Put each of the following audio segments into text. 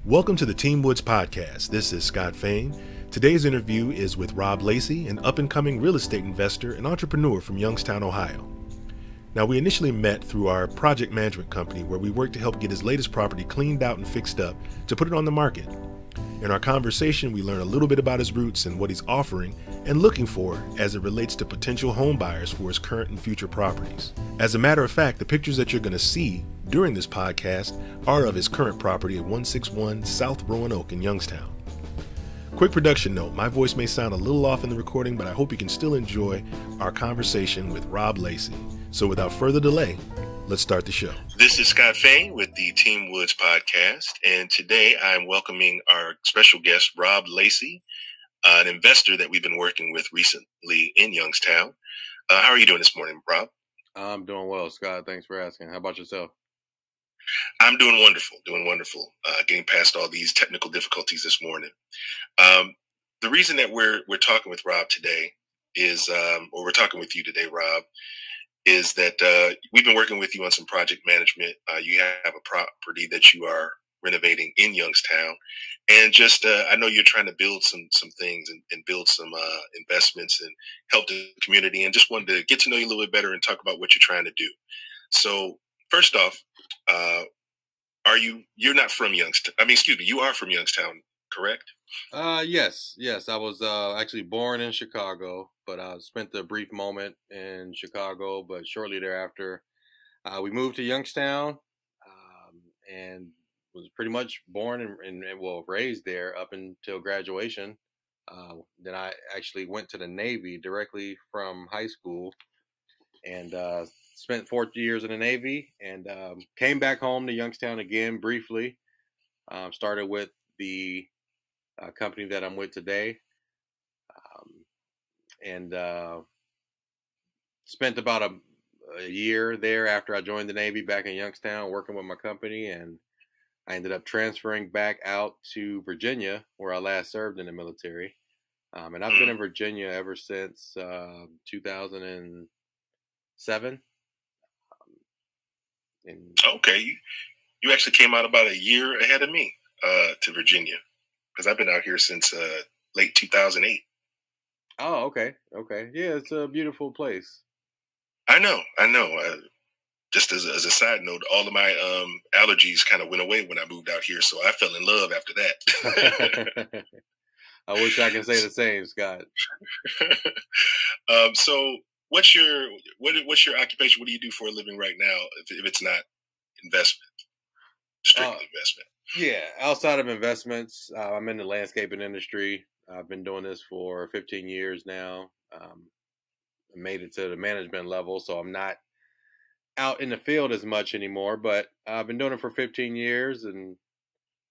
Welcome to the Team Woods Podcast. This is Scott Fain. Today's interview is with Rob Lacey, an up-and-coming real estate investor and entrepreneur from Youngstown, Ohio. Now, we initially met through our project management company where we worked to help get his latest property cleaned out and fixed up to put it on the market. In our conversation, we learned a little bit about his roots and what he's offering and looking for as it relates to potential home buyers for his current and future properties. As a matter of fact, the pictures that you're going to see during this podcast are of his current property at 161 South Roanoke in Youngstown. Quick production note, my voice may sound a little off in the recording, but I hope you can still enjoy our conversation with Rob Lacey. So without further delay, let's start the show. This is Scott Fain with the Team Woods Podcast, and today I'm welcoming our special guest, Rob Lacey, an investor that we've been working with recently in Youngstown. How are you doing this morning, Rob? I'm doing well, Scott. Thanks for asking. How about yourself? I'm doing wonderful, getting past all these technical difficulties this morning. The reason that we're talking with Rob today is, or we're talking with you today, Rob, is that we've been working with you on some project management. You have a property that you are renovating in Youngstown, and just I know you're trying to build some things and build some investments and help the community, and just wanted to get to know you a little bit better and talk about what you're trying to do. So first off, you're not from Youngstown? I mean, excuse me, you are from Youngstown, correct? Yes. I was actually born in Chicago, but I spent a brief moment in Chicago. But shortly thereafter, we moved to Youngstown, and was pretty much born and raised there up until graduation. Then I actually went to the Navy directly from high school, and spent 4 years in the Navy, and came back home to Youngstown again briefly. Started with the company that I'm with today, and spent about a year there after I joined the Navy back in Youngstown working with my company, and I ended up transferring back out to Virginia where I last served in the military. And I've been in Virginia ever since 2007. Okay, you actually came out about a year ahead of me to Virginia, because I've been out here since late 2008. Oh, okay. Yeah, it's a beautiful place. I know. Just as a side note, all of my allergies kind of went away when I moved out here, so I fell in love after that. I wish I could say the same, Scott. So what's your occupation? What do you do for a living right now, if it's not investment, strictly investment? Yeah, outside of investments, I'm in the landscaping industry. I've been doing this for 15 years now. I made it to the management level, so I'm not out in the field as much anymore, but I've been doing it for 15 years, and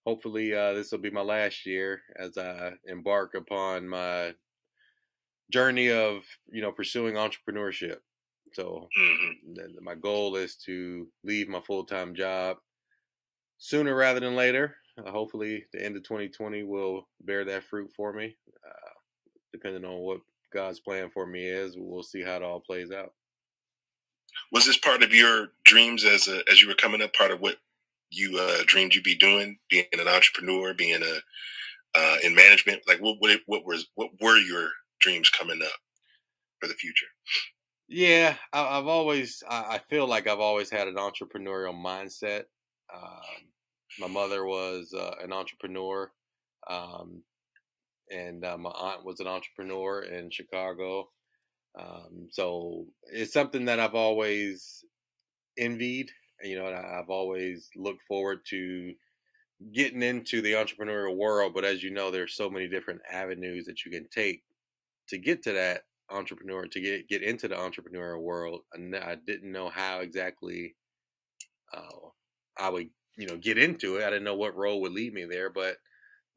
hopefully this will be my last year as I embark upon my journey of, pursuing entrepreneurship. So my goal is to leave my full-time job sooner rather than later. Hopefully the end of 2020 will bear that fruit for me. Depending on what God's plan for me is, we'll see how it all plays out. Was this part of your dreams as you were coming up? Part of what you dreamed you'd be doing, being an entrepreneur, being in management? Like what were your dreams coming up for the future? Yeah, I feel like I've always had an entrepreneurial mindset. My mother was an entrepreneur, and my aunt was an entrepreneur in Chicago. So it's something that I've always envied, and I've always looked forward to getting into the entrepreneurial world. But as you know, there's so many different avenues that you can take to get to that entrepreneur, to get into the entrepreneurial world. And I didn't know how exactly I would, get into it. I didn't know what role would lead me there, but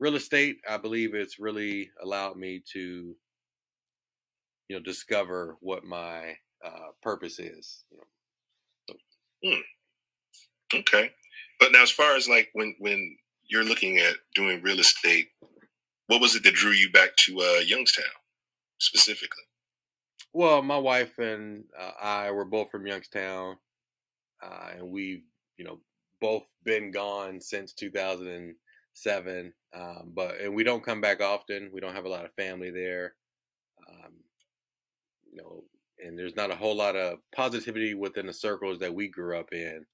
real estate, I believe it's really allowed me to, discover what my purpose is. Okay. But now, as far as like when you're looking at doing real estate, what was it that drew you back to Youngstown specifically? Well, my wife and I were both from Youngstown, and we've, both been gone since 2007. and we don't come back often. We don't have a lot of family there. Um, you know, and there's not a whole lot of positivity within the circles that we grew up in.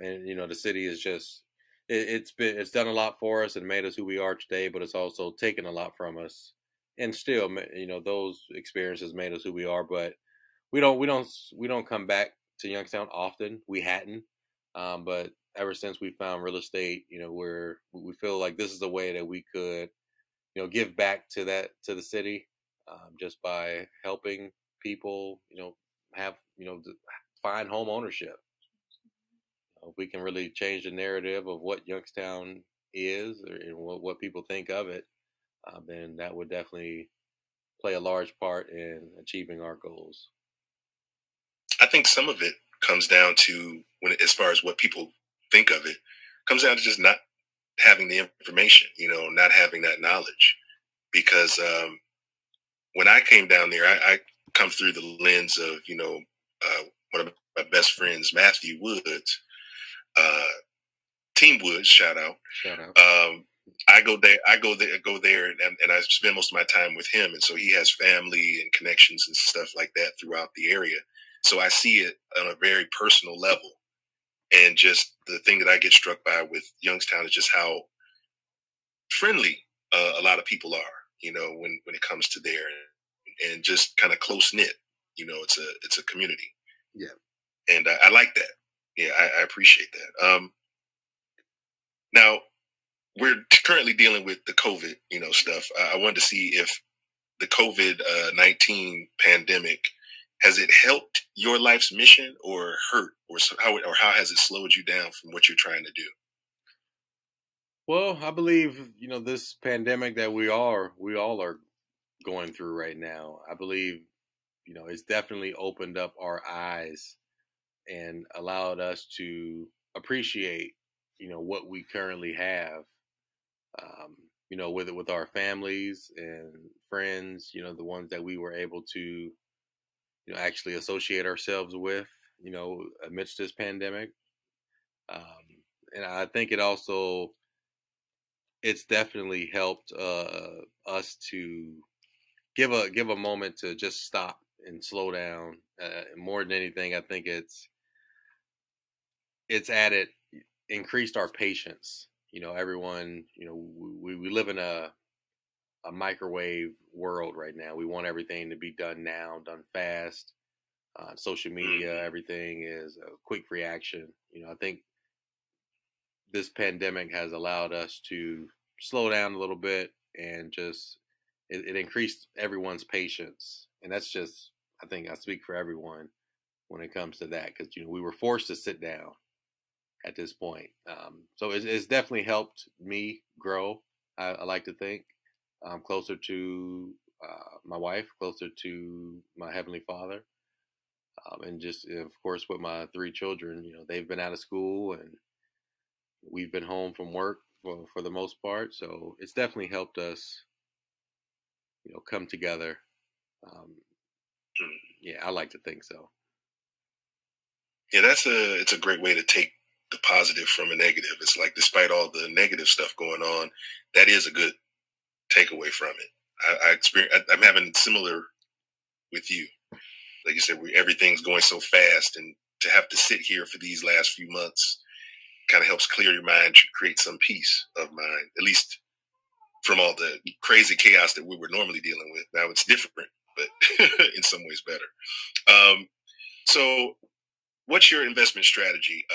And the city is just it's done a lot for us and made us who we are today, but it's also taken a lot from us. And still, those experiences made us who we are. But we don't come back to Youngstown often. We hadn't, but ever since we found real estate, we feel like this is a way that we could, give back to the city, just by helping people, have, find home ownership. If we can really change the narrative of what Youngstown is, and what people think of it, then that would definitely play a large part in achieving our goals. I think some of it comes down to as far as what people think of it, comes down to just not having the information, not having that knowledge. Because when I came down there, I come through the lens of, one of my best friends, Matthew Woods, Team Woods, shout out. I go there, and I spend most of my time with him, and so he has family and connections and stuff like that throughout the area. So I see it on a very personal level, and just the thing that I get struck by with Youngstown is just how friendly a lot of people are. When it comes to there, and just kind of close knit. It's a community. Yeah, and I like that. Yeah, I appreciate that. Now, we're currently dealing with the COVID, stuff. I wanted to see if the COVID-19 pandemic, has it helped your life's mission or hurt, or how has it slowed you down from what you're trying to do? Well, I believe, this pandemic that we all are going through right now, I believe, it's definitely opened up our eyes and allowed us to appreciate, what we currently have, with our families and friends, the ones that we were able to, actually associate ourselves with, amidst this pandemic. And I think it's definitely helped us to give a moment to just stop and slow down. More than anything, I think it's increased our patience. Everyone, we live in a microwave world right now. We want everything to be done now, done fast. Social media, everything is a quick reaction. I think this pandemic has allowed us to slow down a little bit, and just it increased everyone's patience. And that's just, I think I speak for everyone when it comes to that, because we were forced to sit down at this point. So it's definitely helped me grow. I like to think I'm closer to my wife, closer to my Heavenly Father, and just, of course, with my 3 children. They've been out of school, and we've been home from work for the most part. So it's definitely helped us, come together. Yeah, I like to think so. Yeah, it's a great way to take the positive from a negative. It's like, despite all the negative stuff going on, that is a good takeaway from it. I'm having similar with you. Like you said, everything's going so fast, and to have to sit here for these last few months kind of helps clear your mind, create some peace of mind, at least from all the crazy chaos that we were normally dealing with. Now it's different, but in some ways better. So what's your investment strategy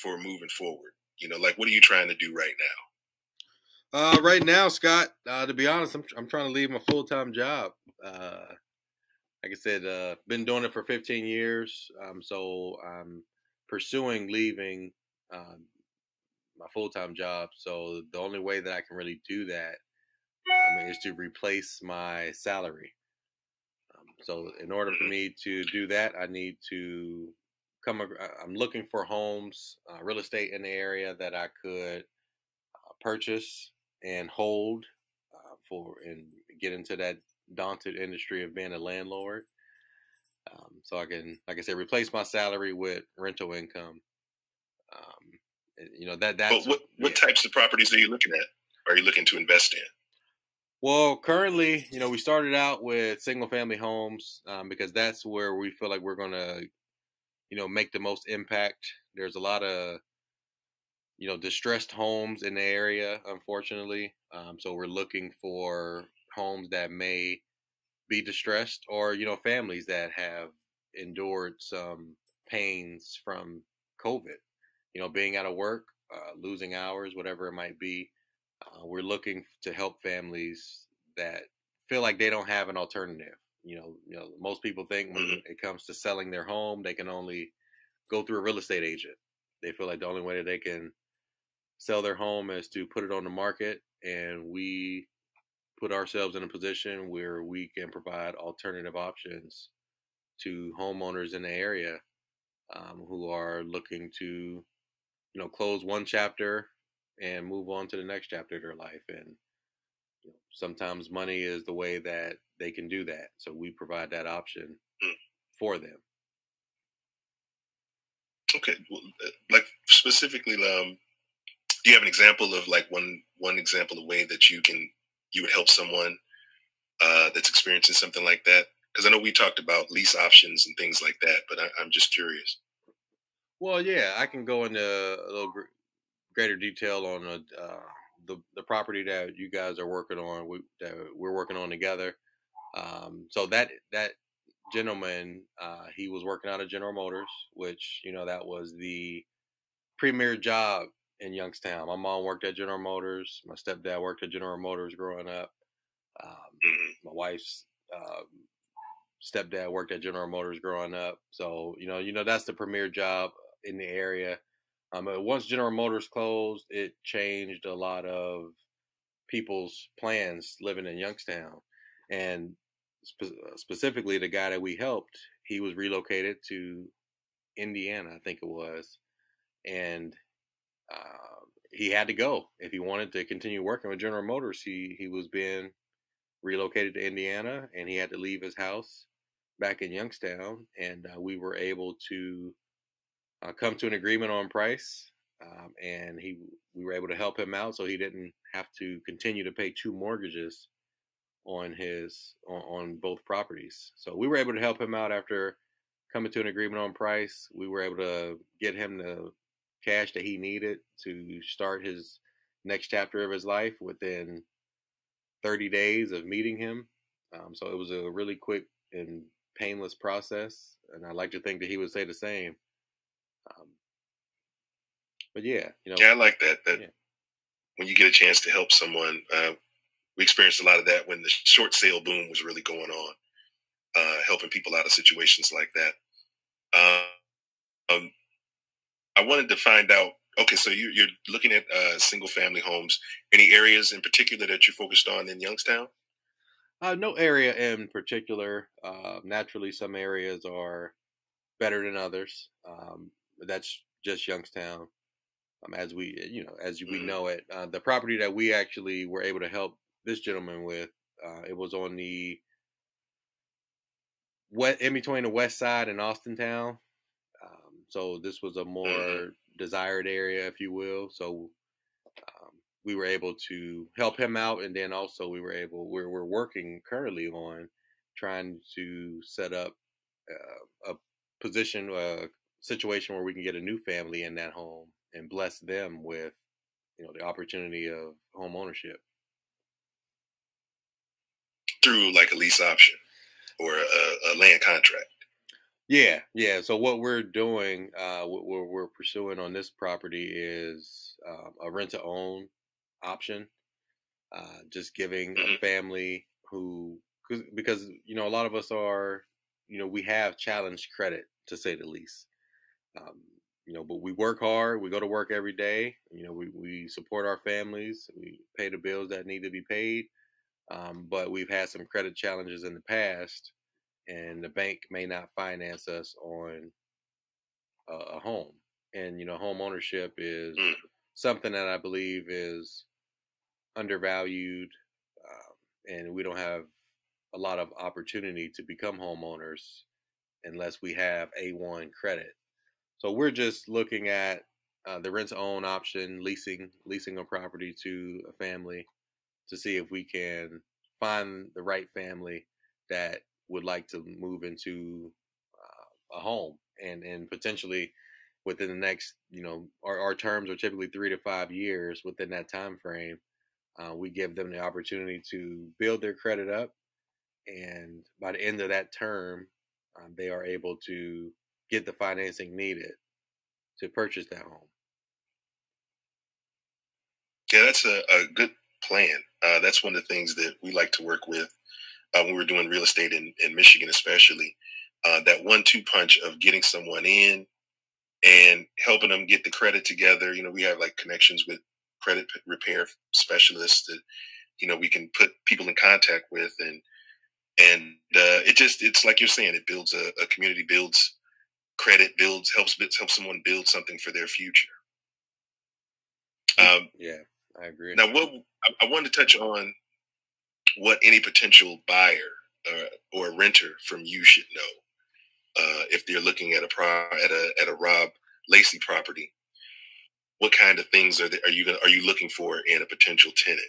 for moving forward? Like, what are you trying to do right now? Right now, Scott, to be honest, I'm trying to leave my full-time job. Like I said, been doing it for 15 years. So I'm pursuing leaving my full-time job. So the only way that I can really do that, is to replace my salary. So in order for me to do that, I need to I'm looking for homes, real estate in the area that I could purchase and hold and get into that daunted industry of being a landlord. So I can, like I said, replace my salary with rental income. That's But what types of properties are you looking at? Are you looking to invest in? Well, currently, we started out with single family homes because that's where we feel like we're going to, make the most impact. There's a lot of, distressed homes in the area, unfortunately. So we're looking for homes that may be distressed or, families that have endured some pains from COVID, being out of work, losing hours, whatever it might be. We're looking to help families that feel like they don't have an alternative. Most people think when it comes to selling their home, they can only go through a real estate agent. They feel like the only way that they can sell their home is to put it on the market, and we put ourselves in a position where we can provide alternative options to homeowners in the area who are looking to, close one chapter and move on to the next chapter of their life. And sometimes money is the way that they can do that. So we provide that option for them. Okay, well, like specifically, do you have an example of like one example of way that you would help someone that's experiencing something like that? Because I know we talked about lease options and things like that, but I'm just curious. Well, yeah, I can go into a little greater detail on the property that you guys are working on. That we're working on together. So that gentleman, he was working out of General Motors, which that was the premier job in Youngstown. My mom worked at General Motors. My stepdad worked at General Motors growing up. My wife's stepdad worked at General Motors growing up. So that's the premier job in the area. Once General Motors closed, it changed a lot of people's plans living in Youngstown, and specifically the guy that we helped, he was relocated to Indiana, I think it was, and he had to go if he wanted to continue working with General Motors. He was being relocated to Indiana, and he had to leave his house back in Youngstown, and we were able to come to an agreement on price, and we were able to help him out so he didn't have to continue to pay two mortgages on both properties. So we were able to help him out after coming to an agreement on price. We were able to get him the cash that he needed to start his next chapter of his life within 30 days of meeting him. So it was a really quick and painless process, and I'd like to think that he would say the same. But yeah, yeah, I like that. Yeah. When you get a chance to help someone, we experienced a lot of that when the short sale boom was really going on, helping people out of situations like that. I wanted to find out. Okay, so you're looking at single family homes. Any areas in particular that you're focused on in Youngstown? No area in particular. Naturally, some areas are better than others. But that's just Youngstown. As we know it, the property that we actually were able to help this gentleman with, it was on the in between the West Side and Austintown. So this was a more desired area, if you will. So we were able to help him out, and then also we're working currently on trying to set up a situation where we can get a new family in that home and bless them with the opportunity of home ownership through like a lease option or a land contract. Yeah. So what we're doing, what we're pursuing on this property is a rent-to-own option. Just giving a family because a lot of us are, we have challenged credit, to say the least. But we work hard. We go to work every day. We support our families. We pay the bills that need to be paid. But we've had some credit challenges in the past, and the bank may not finance us on a home. And home ownership is something that I believe is undervalued, and we don't have a lot of opportunity to become homeowners unless we have A1 credit. So we're just looking at the rent-to-own option, leasing a property to a family to see if we can find the right family that would like to move into a home, and potentially within the next, our terms are typically 3 to 5 years. Within that time frame, we give them the opportunity to build their credit up, and by the end of that term, they are able to get the financing needed to purchase that home. Yeah, that's a good plan. That's one of the things that we like to work with when we're doing real estate in Michigan, especially. That 1-2 punch of getting someone in and helping them get the credit together. We have like connections with credit repair specialists that, we can put people in contact with, and it's like you're saying, it builds a community, builds credit, helps someone build something for their future. Yeah, I agree. Now, I wanted to touch on what any potential buyer or renter from you should know if they're looking at a Rob Lacey property. What kind of things are you looking for in a potential tenant?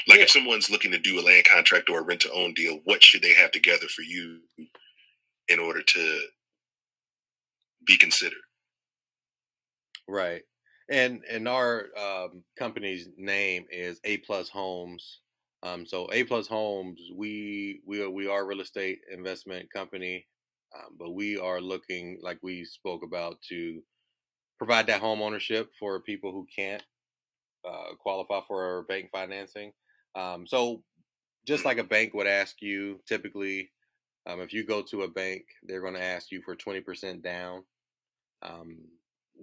If someone's looking to do a land contract or a rent-to-own deal, what should they have together for you in order to be considered? Right. And our company's name is APlusHomes. So APlusHomes, we are a real estate investment company, but we are looking, like we spoke about, to provide that home ownership for people who can't qualify for bank financing. So just like a bank would ask you, typically, if you go to a bank, they're going to ask you for 20% down.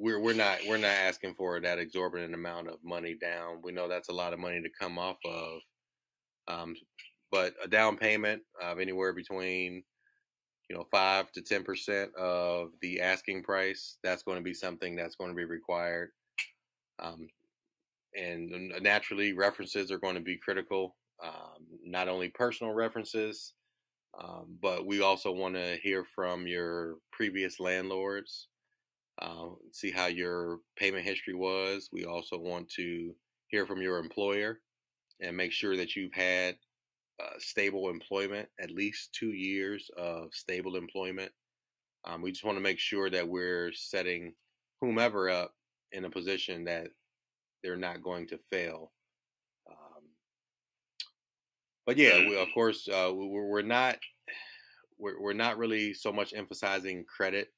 We're not asking for that exorbitant amount of money down. We know that's a lot of money to come off of, but a down payment of anywhere between 5 to 10% of the asking price, that's going to be something that's going to be required. And naturally, references are going to be critical. Not only personal references, but we also want to hear from your previous landlords. See how your payment history was. We also want to hear from your employer and make sure that you've had stable employment, at least 2 years of stable employment. We just want to make sure that we're setting whomever up in a position that they're not going to fail. But yeah, of course, we're not really so much emphasizing credit.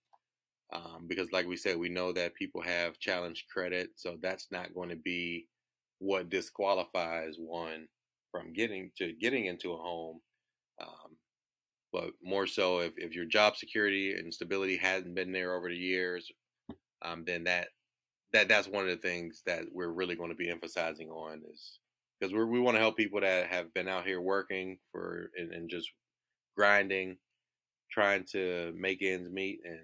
Because like we said, we know that people have challenged credit, so that's not going to be what disqualifies one from getting into a home. But more so if your job security and stability hasn't been there over the years, then that's one of the things that we're really going to be emphasizing on, is because we want to help people that have been out here working and just grinding, trying to make ends meet and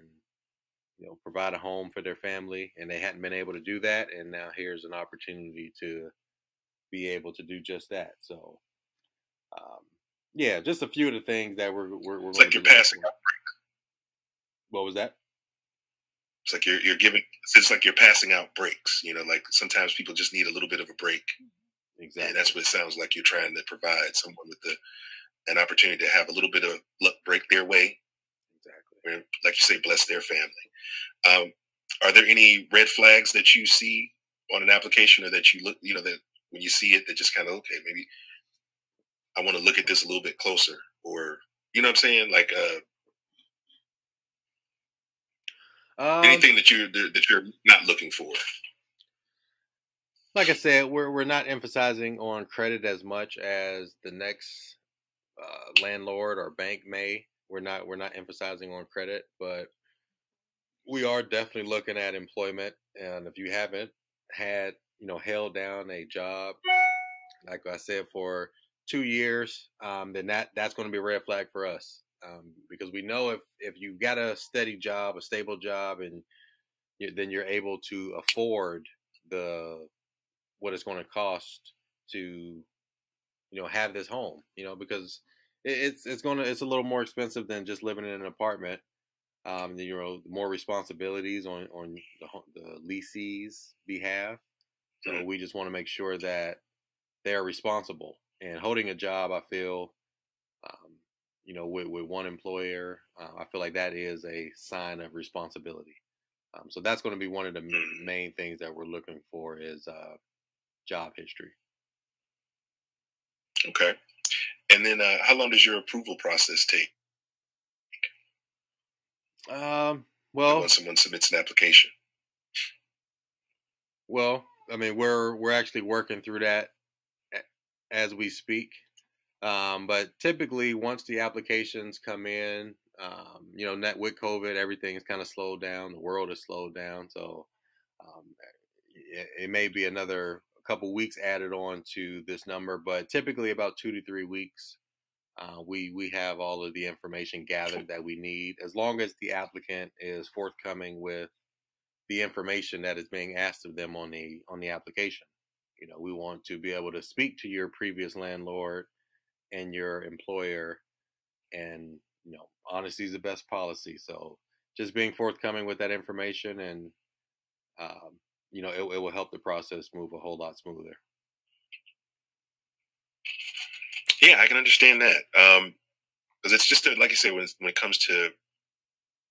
provide a home for their family, and they hadn't been able to do that, and now here's an opportunity to be able to do just that. So, yeah, just a few of the things that we're it's like you're passing out breaks. What was that? It's like you're giving. It's like you're passing out breaks. Like sometimes people just need a little bit of a break. Exactly. And that's what it sounds like you're trying to provide someone with an opportunity to have a little bit of luck break their way. Exactly. Like you say, bless their family. Are there any red flags that you see on an application, or that you look, that when you see it, that just kind of, okay, maybe I want to look at this a little bit closer, or, you know what I'm saying? Like, anything that you're not looking for? Like I said, we're not emphasizing on credit as much as the next landlord or bank may. We're not emphasizing on credit, but we are definitely looking at employment. And if you haven't had, held down a job, like I said, for 2 years, then that's going to be a red flag for us. Because we know if you got a steady job, a stable job, and then you're able to afford what it's going to cost to, have this home, because it's a little more expensive than just living in an apartment. more responsibilities on the leasee's behalf. So we just want to make sure that they are responsible. And holding a job, I feel, with one employer, I feel like that is a sign of responsibility. So that's going to be one of the main things that we're looking for is job history. Okay. And then how long does your approval process take? Well, when someone submits an application. Well, I mean, we're actually working through that as we speak. But typically, once the applications come in, with COVID, everything's kind of slowed down. The world has slowed down, so it may be another couple weeks added on to this number. But typically, about 2 to 3 weeks, we have all of the information gathered that we need, as long as the applicant is forthcoming with the information that is being asked of them on the application. We want to be able to speak to your previous landlord and your employer, and honesty is the best policy. So just being forthcoming with that information, and it will help the process move a whole lot smoother. Yeah, I can understand that. Because it's just like you say, when it comes to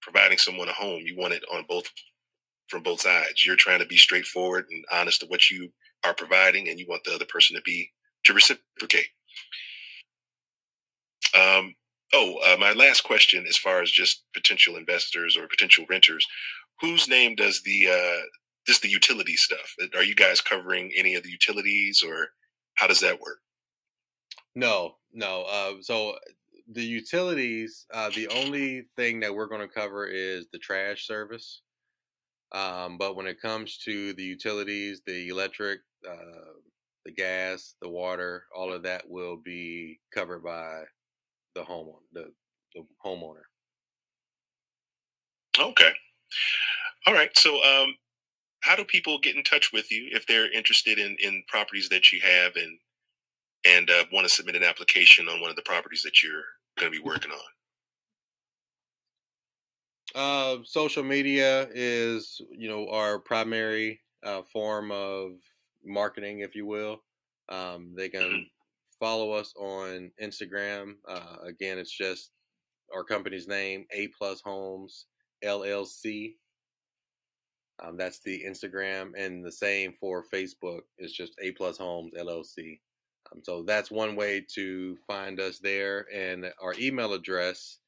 providing someone a home, you want it from both sides. You're trying to be straightforward and honest to what you are providing, and you want the other person to reciprocate. My last question, as far as just potential investors or potential renters, whose name does the utility stuff? Are you guys covering any of the utilities, or how does that work? No. So the utilities, the only thing that we're going to cover is the trash service. But when it comes to the utilities, the electric, the gas, the water, all of that will be covered by the homeowner. The homeowner. Okay. All right. So, how do people get in touch with you if they're interested in properties that you have and want to submit an application on one of the properties that you're going to be working on? Social media is, our primary form of marketing, if you will. They can follow us on Instagram. Again, it's just our company's name, APlusHomesLLC. That's the Instagram, and the same for Facebook. It's just APlusHomesLLC. So that's one way to find us there. And our email address,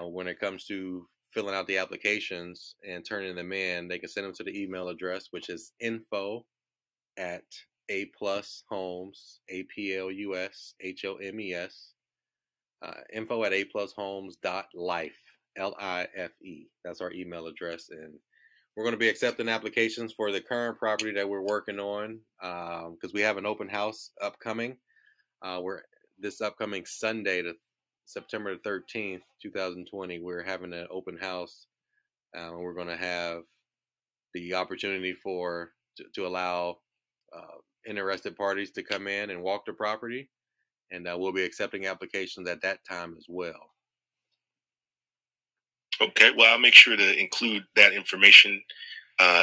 when it comes to filling out the applications and turning them in, they can send them to the email address, which is info@APlusHomes, APlusHomes, info@APlusHomes.life, LIFE. That's our email address. And we're going to be accepting applications for the current property that we're working on, because we have an open house upcoming. This upcoming Sunday, September 13th, 2020, we're having an open house. We're going to have the opportunity to allow interested parties to come in and walk the property, and we'll be accepting applications at that time as well. Okay, well, I'll make sure to include that information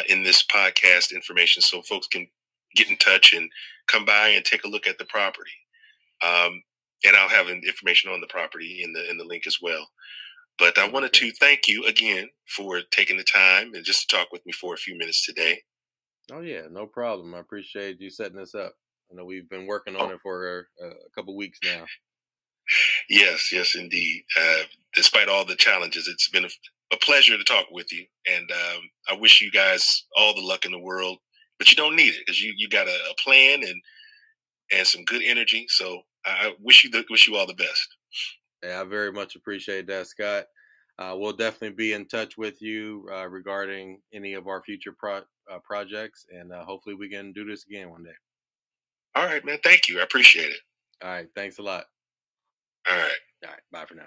in this podcast information, so folks can get in touch and come by and take a look at the property. And I'll have information on the property in the link as well. But I wanted to thank you again for taking the time and just to talk with me for a few minutes today. Oh yeah, no problem. I appreciate you setting this up. I know we've been working on it for a couple weeks now. Yes, indeed. Despite all the challenges, it's been a pleasure to talk with you. And I wish you guys all the luck in the world, but you don't need it, because you got a plan and some good energy. So I wish you all the best. Yeah, I very much appreciate that, Scott. We'll definitely be in touch with you regarding any of our future projects, and hopefully we can do this again one day. All right, man. Thank you. I appreciate it. All right. Thanks a lot. All right. Bye for now.